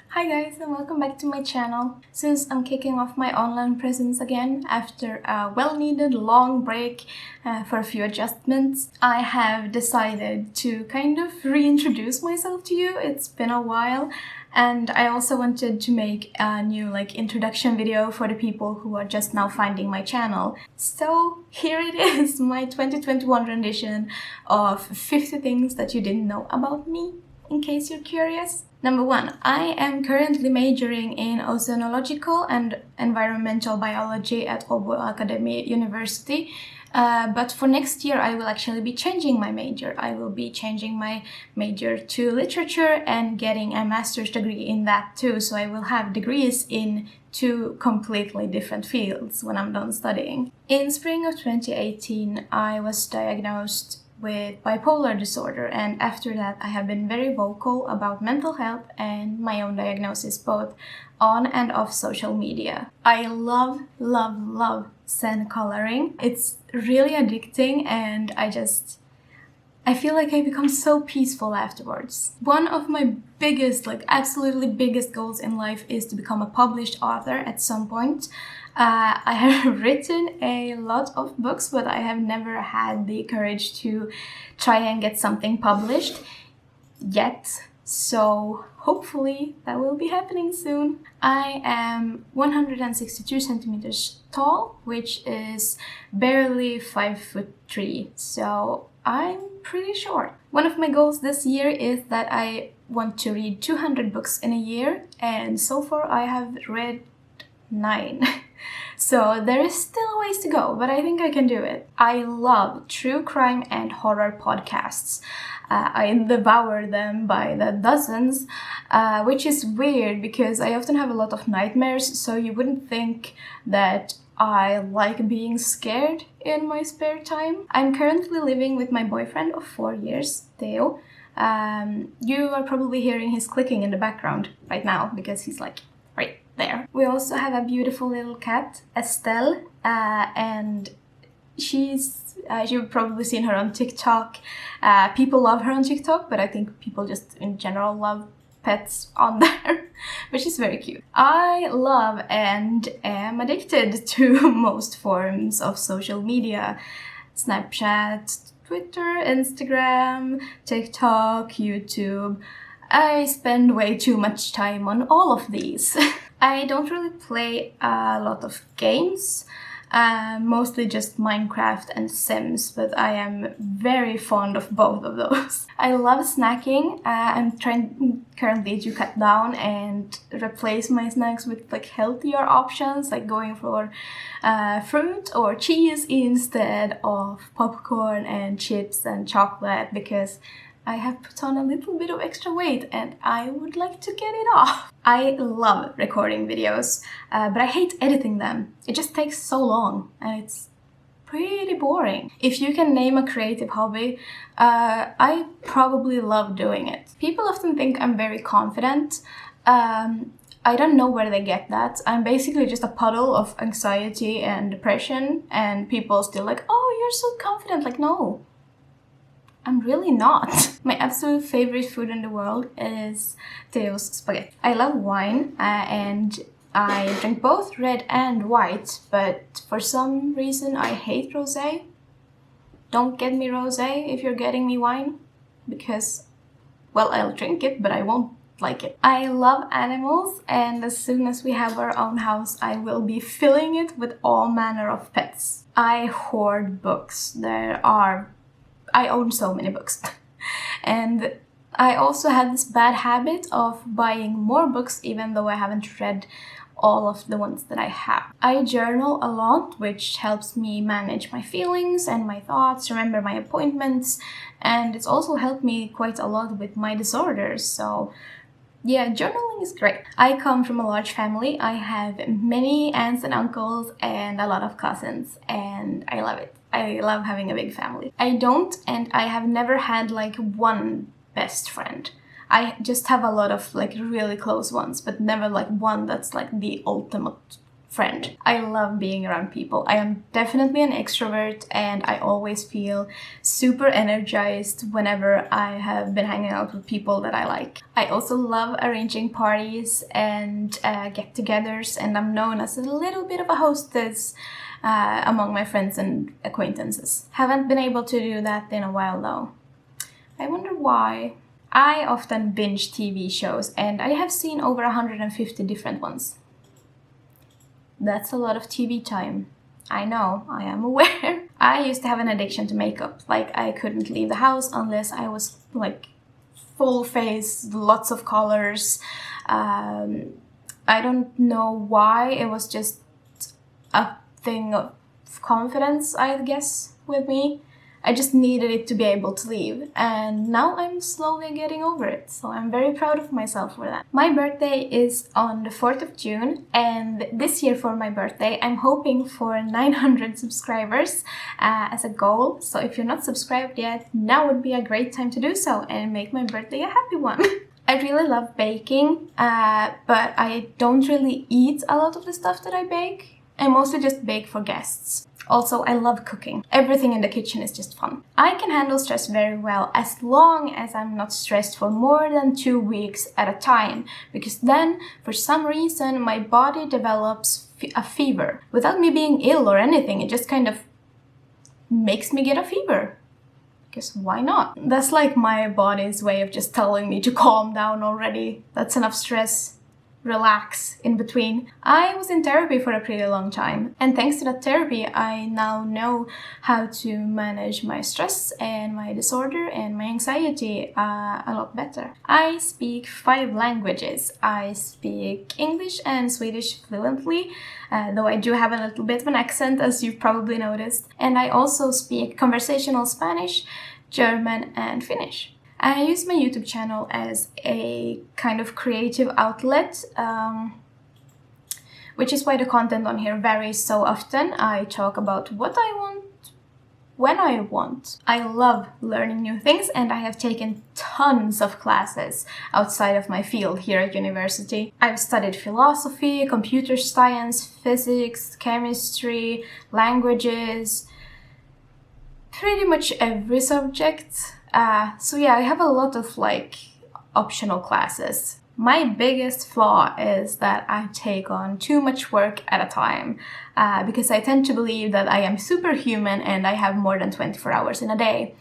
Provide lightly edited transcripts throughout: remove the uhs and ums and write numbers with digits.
Hi guys and welcome back to my channel. Since I'm kicking off my online presence again after a well-needed long break for a few adjustments, I have decided to kind of reintroduce myself to you. It's been a while, and I also wanted to make a new introduction video for the people who are just now finding my channel. So here it is, my 2021 rendition of 50 things that you didn't know about me, in case you're curious. Number 1, I am currently majoring in oceanological and environmental biology at Åbo Academy University. But for next year, I will actually be changing my major. I will be changing my major to literature and getting a master's degree in that too. So I will have degrees in two completely different fields when I'm done studying. In spring of 2018, I was diagnosed with bipolar disorder, and after that I have been very vocal about mental health and my own diagnosis both on and off social media. I love sand coloring. It's really addicting, and I feel like I become so peaceful afterwards. One of my biggest, absolutely biggest goals in life is to become a published author at some point. I have written a lot of books, but I have never had the courage to try and get something published yet. So hopefully that will be happening soon. I am 162 centimeters tall, which is barely 5'3", so I'm pretty short. One of my goals this year is that I want to read 200 books in a year, and so far I have read 9. So there is still a ways to go, but I think I can do it. I love true crime and horror podcasts. I devour them by the dozens, which is weird because I often have a lot of nightmares, so you wouldn't think that I like being scared in my spare time. I'm currently living with my boyfriend of 4 years, Theo. You are probably hearing his clicking in the background right now because he's right there. We also have a beautiful little cat, Estelle, and you've probably seen her on TikTok. People love her on TikTok, but I think people just in general love pets on there, which is very cute. I love and am addicted to most forms of social media: Snapchat, Twitter, Instagram, TikTok, YouTube. I spend way too much time on all of these. I don't really play a lot of games, mostly just Minecraft and Sims, but I am very fond of both of those. I love snacking. I'm trying currently to cut down and replace my snacks with healthier options, like going for fruit or cheese instead of popcorn and chips and chocolate, because I have put on a little bit of extra weight and I would like to get it off. I love recording videos, but I hate editing them. It just takes so long and it's pretty boring. If you can name a creative hobby, I probably love doing it. People often think I'm very confident. I don't know where they get that. I'm basically just a puddle of anxiety and depression, and people still oh, you're so confident. No. I'm really not. My absolute favorite food in the world is Theo's spaghetti. I love wine and I drink both red and white, but for some reason I hate rosé. Don't get me rosé if you're getting me wine, because, well, I'll drink it, but I won't like it. I love animals, and as soon as we have our own house, I will be filling it with all manner of pets. I hoard books. I own so many books. And I also have this bad habit of buying more books even though I haven't read all of the ones that I have. I journal a lot, which helps me manage my feelings and my thoughts, remember my appointments, and it's also helped me quite a lot with my disorders. So yeah, journaling is great. I come from a large family. I have many aunts and uncles and a lot of cousins, and I love it. I love having a big family. I don't, and I have never had one best friend. I just have a lot of really close ones, but never one that's the ultimate friend. I love being around people. I am definitely an extrovert and I always feel super energized whenever I have been hanging out with people that I like. I also love arranging parties and get-togethers, and I'm known as a little bit of a hostess among my friends and acquaintances. Haven't been able to do that in a while though. I wonder why. I often binge TV shows and I have seen over 150 different ones. That's a lot of TV time. I know, I am aware. I used to have an addiction to makeup. Like, I couldn't leave the house unless I was like full face, lots of colors. I don't know why. It was just a thing of confidence, I guess, with me. I just needed it to be able to leave, and now I'm slowly getting over it, so I'm very proud of myself for that. My birthday is on the 4th of June, and this year for my birthday I'm hoping for 900 subscribers as a goal, so if you're not subscribed yet, now would be a great time to do so and make my birthday a happy one. I really love baking, but I don't really eat a lot of the stuff that I bake. I mostly just bake for guests. Also, I love cooking. Everything in the kitchen is just fun. I can handle stress very well as long as I'm not stressed for more than 2 weeks at a time, because then, for some reason, my body develops a fever. Without me being ill or anything, it just kind of makes me get a fever. Because why not? That's like my body's way of just telling me to calm down already. That's enough stress. Relax in between. I was in therapy for a pretty long time, and thanks to that therapy I now know how to manage my stress and my disorder and my anxiety a lot better. I speak 5 languages. I speak English and Swedish fluently, though I do have a little bit of an accent, as you've probably noticed, and I also speak conversational Spanish, German and Finnish. I use my YouTube channel as a kind of creative outlet, which is why the content on here varies so often. I talk about what I want, when I want. I love learning new things, and I have taken tons of classes outside of my field here at university. I've studied philosophy, computer science, physics, chemistry, languages, pretty much every subject. So yeah, I have a lot of like optional classes. My biggest flaw is that I take on too much work at a time, because I tend to believe that I am superhuman and I have more than 24 hours in a day,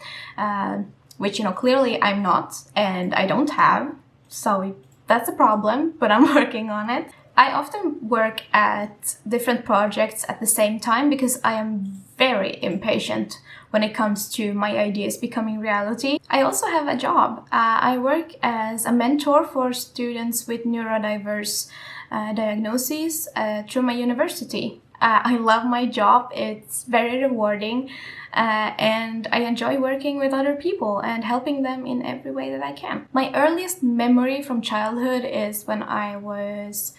which, you know, clearly I'm not and I don't have, so that's a problem, but I'm working on it. I often work at different projects at the same time because I am very impatient when it comes to my ideas becoming reality. I also have a job. I work as a mentor for students with neurodiverse diagnoses through my university. I love my job. It's very rewarding, and I enjoy working with other people and helping them in every way that I can. My earliest memory from childhood is when I was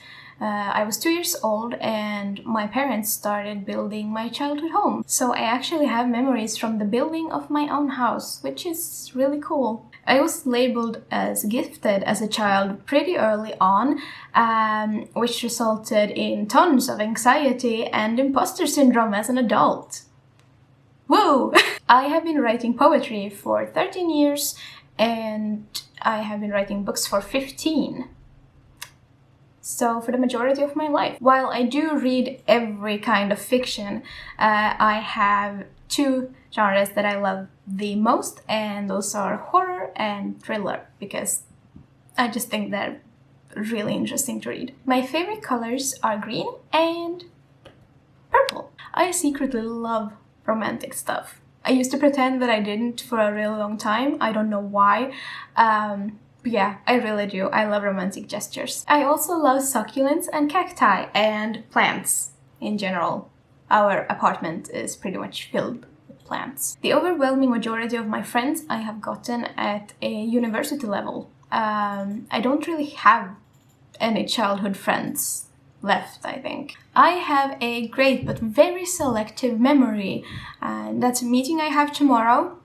2 years old and my parents started building my childhood home. So I actually have memories from the building of my own house, which is really cool. I was labeled as gifted as a child pretty early on, which resulted in tons of anxiety and imposter syndrome as an adult. Woo! I have been writing poetry for 13 years and I have been writing books for 15. So for the majority of my life. While I do read every kind of fiction, I have 2 genres that I love the most, and those are horror and thriller, because I just think they're really interesting to read. My favorite colors are green and purple. I secretly love romantic stuff. I used to pretend that I didn't for a really long time. I don't know why. But yeah, I really do. I love romantic gestures. I also love succulents and cacti and plants in general. Our apartment is pretty much filled with plants. The overwhelming majority of my friends I have gotten at a university level. I don't really have any childhood friends left, I think. I have a great but very selective memory, and that's a meeting I have tomorrow.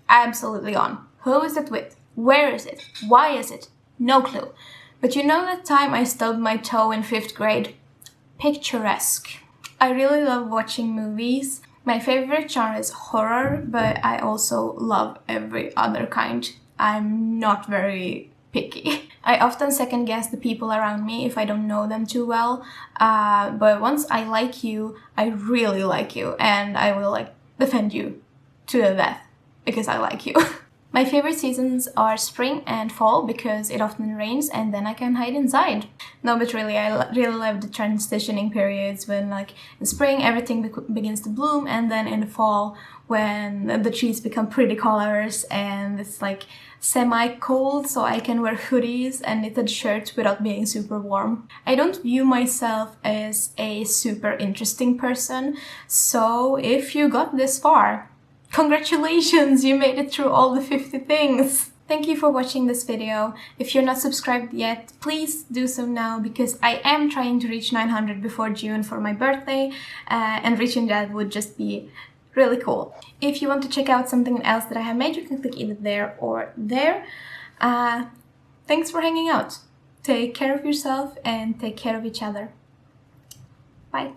Absolutely on. Who is it with? Where is it? Why is it? No clue. But you know that time I stubbed my toe in 5th grade? picturesque. I really love watching movies. My favorite genre is horror, but I also love every other kind. I'm not very picky. I often second guess the people around me if I don't know them too well, but once I like you, I really like you, and I will like defend you to the death because I like you. My favorite seasons are spring and fall because it often rains and then I can hide inside. No, but really, I really love the transitioning periods when, like, in spring everything begins to bloom, and then in the fall when the trees become pretty colors and it's like semi-cold, so I can wear hoodies and knitted shirts without being super warm. I don't view myself as a super interesting person, so if you got this far, congratulations, you made it through all the 50 things! Thank you for watching this video. If you're not subscribed yet, please do so now because I am trying to reach 900 before June for my birthday, and reaching that would just be really cool. If you want to check out something else that I have made, you can click either there or there. Thanks for hanging out. Take care of yourself and take care of each other. Bye.